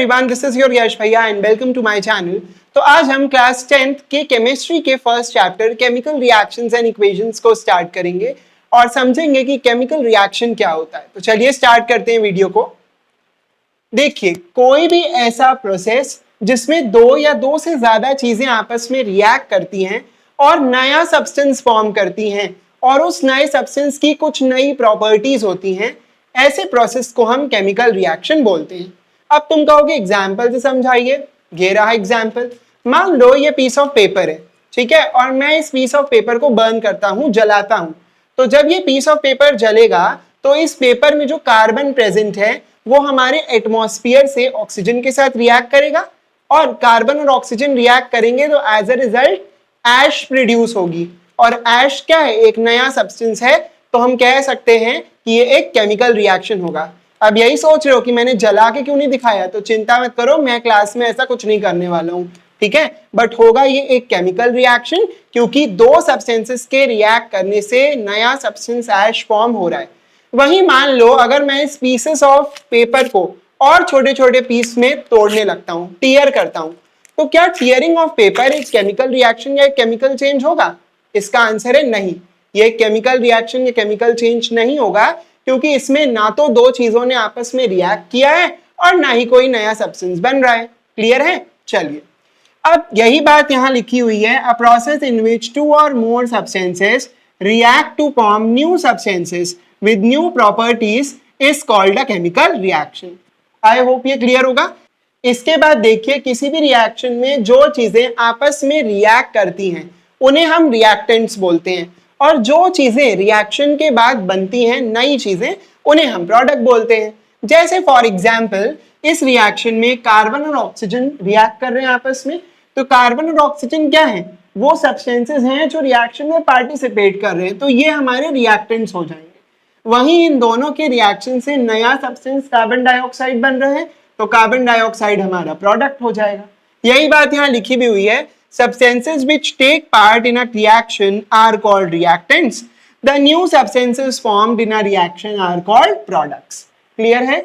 Everyone, this is your Yash भैया and welcome to my channel. तो आज हम क्लास 10th के केमिस्ट्री के first chapter chemical reactions and equations को स्टार्ट करेंगे और समझेंगे कि केमिकल रिएक्शन क्या होता है। तो चलिए स्टार्ट करते हैं वीडियो को। देखिए, कोई भी ऐसा प्रोसेस जिसमें दो या दो से ज्यादा चीजें आपस में रिएक्ट करती हैं और नया सब्सटेंस फॉर्म करती हैं और उस नए सब्सटेंस की कुछ नई प्रॉपर्टीज होती हैं, ऐसे प्रोसेस को हम केमिकल रिएक्शन बोलते हैं। अब तुम कहोगे एग्जाम्पल से समझाइए। ये रहा एग्जाम्पल। मान लो ये पीस ऑफ पेपर है, ठीक है, और मैं इस पीस ऑफ पेपर को बर्न करता हूं, जलाता हूं। तो जब ये पीस ऑफ पेपर जलेगा तो इस पेपर में जो कार्बन प्रेजेंट है वो हमारे एटमॉस्फेयर से ऑक्सीजन के साथ रिएक्ट करेगा और कार्बन और ऑक्सीजन रिएक्ट करेंगे तो as a result ash produce होगी। और ऐश क्या है? एक नया सब्सटेंस है, तो हम कह सकते हैं कि ये एक केमिकल रिएक्शन होगा। अब यही सोच रहे हो कि मैंने जला के क्यों नहीं दिखाया, तो चिंता मत करो, मैं क्लास में ऐसा कुछ नहीं करने वाला हूँ, ठीक है। बट होगा ये एक केमिकल रिएक्शन क्योंकि दो सब्सटेंसेस के रिएक्ट करने से नया सब्सटेंस ऐश फॉर्म हो रहा है। वहीं मान लो अगर मैं इस पीसेस ऑफ पेपर को और छोटे छोटे पीस में तोड़ने लगता हूँ, टीयर करता हूँ, तो क्या टीयरिंग ऑफ पेपर एक केमिकल रिएक्शन या एक केमिकल चेंज होगा? इसका आंसर है नहीं। ये केमिकल रिएक्शन या केमिकल चेंज नहीं होगा क्योंकि इसमें ना तो दो चीजों ने आपस में रिएक्ट किया है और ना ही कोई नया सब्सटेंस बन रहा है। क्लियर है? चलिए, अब यही बात यहाँ लिखी हुई है। A process in which two or more substances react to form new substances with new properties is called a chemical reaction. I hope ये क्लियर होगा। इसके बाद देखिए, किसी भी रिएक्शन में जो चीजें आपस में रिएक्ट करती हैं उन्हें हम रिएक्टेंट्स बोलते हैं, और जो चीजें रिएक्शन के बाद बनती हैं, नई चीजें, उन्हें हम प्रोडक्ट बोलते हैं। जैसे फॉर एग्जांपल इस रिएक्शन में कार्बन और ऑक्सीजन रिएक्ट कर रहे हैं आपस में, तो कार्बन और ऑक्सीजन क्या है? वो सब्सटेंसेस हैं जो रिएक्शन में पार्टिसिपेट कर रहे हैं, तो ये हमारे रिएक्टेंट्स हो जाएंगे। वहीं इन दोनों के रिएक्शन से नया सब्सटेंस कार्बन डाइऑक्साइड बन रहे हैं, तो कार्बन डाइऑक्साइड हमारा प्रोडक्ट हो जाएगा। यही बात यहाँ लिखी भी हुई है। Substances which take part in a reaction are called reactants. The new substances formed in a reaction are called products. Clear है?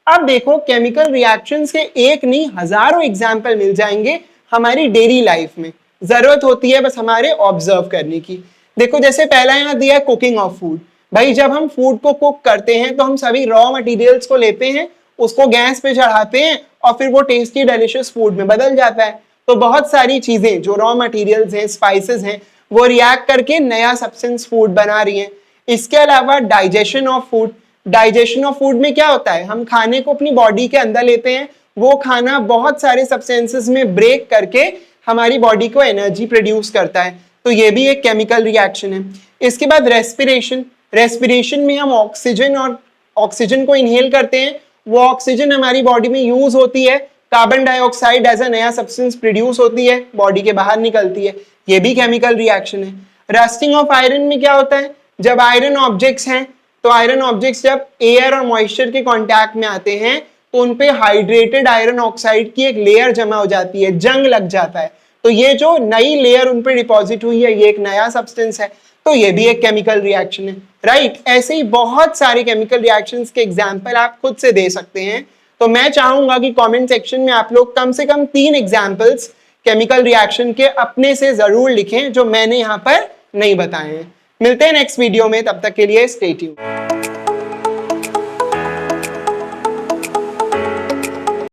अब देखो, केमिकल रिएक्शंस के एक नहीं हजारों एग्जाम्पल मिल जाएंगे हमारी डेली लाइफ में। जरूरत होती है बस हमारे ऑब्जर्व करने की। देखो, जैसे पहला यहाँ दिया है कुकिंग ऑफ फूड। भाई, जब हम फूड को कुक करते हैं तो हम सभी रॉ मटेरियल्स को लेते हैं, उसको गैस पे चढ़ाते हैं और फिर वो टेस्टी डिलीशियस फूड में बदल जाता है। तो बहुत सारी चीजें जो रॉ मटेरियल्स हैं, स्पाइसेस हैं, वो रिएक्ट करके नया सब्सटेंस फूड बना रही हैं। इसके अलावा digestion of food. Digestion of food में क्या होता है? हम खाने को अपनी बॉडी के अंदर लेते हैं, वो खाना बहुत सारे सब्सटेंसेस में ब्रेक करके हमारी बॉडी को एनर्जी प्रोड्यूस करता है, तो ये भी एक केमिकल रिएक्शन है। इसके बाद रेस्पिरेशन। रेस्पिरेशन में हम ऑक्सीजन को इनहेल करते हैं, वो ऑक्सीजन हमारी बॉडी में यूज होती है, कार्बन डाइऑक्साइड एज अ नया सब्सटेंस प्रोड्यूस होती है, बॉडी के बाहर निकलती है, ये भी केमिकल रिएक्शन है। रस्टिंग ऑफ आयरन में क्या होता है? जब आयरन ऑब्जेक्ट्स हैं, तो आयरन ऑब्जेक्ट्स जब एयर और मॉइस्चर के कांटेक्ट में आते हैं तो उन पे हाइड्रेटेड आयरन ऑक्साइड की एक लेयर जमा हो जाती है, जंग लग जाता है, तो ये जो नई लेयर उन पे डिपॉजिट हुई है, ये एक नया सब्सटेंस है, तो ये भी एक केमिकल रिएक्शन है, राइट। ऐसे ही बहुत सारे केमिकल रिएक्शंस के एग्जाम्पल आप खुद से दे सकते हैं। तो मैं चाहूंगा कि कमेंट सेक्शन में आप लोग कम से कम 3 एग्जाम्पल्स केमिकल रिएक्शन के अपने से जरूर लिखें जो मैंने यहाँ पर नहीं बताए हैं। मिलते हैं नेक्स्ट वीडियो में, तब तक के लिए स्टे ट्यून्ड।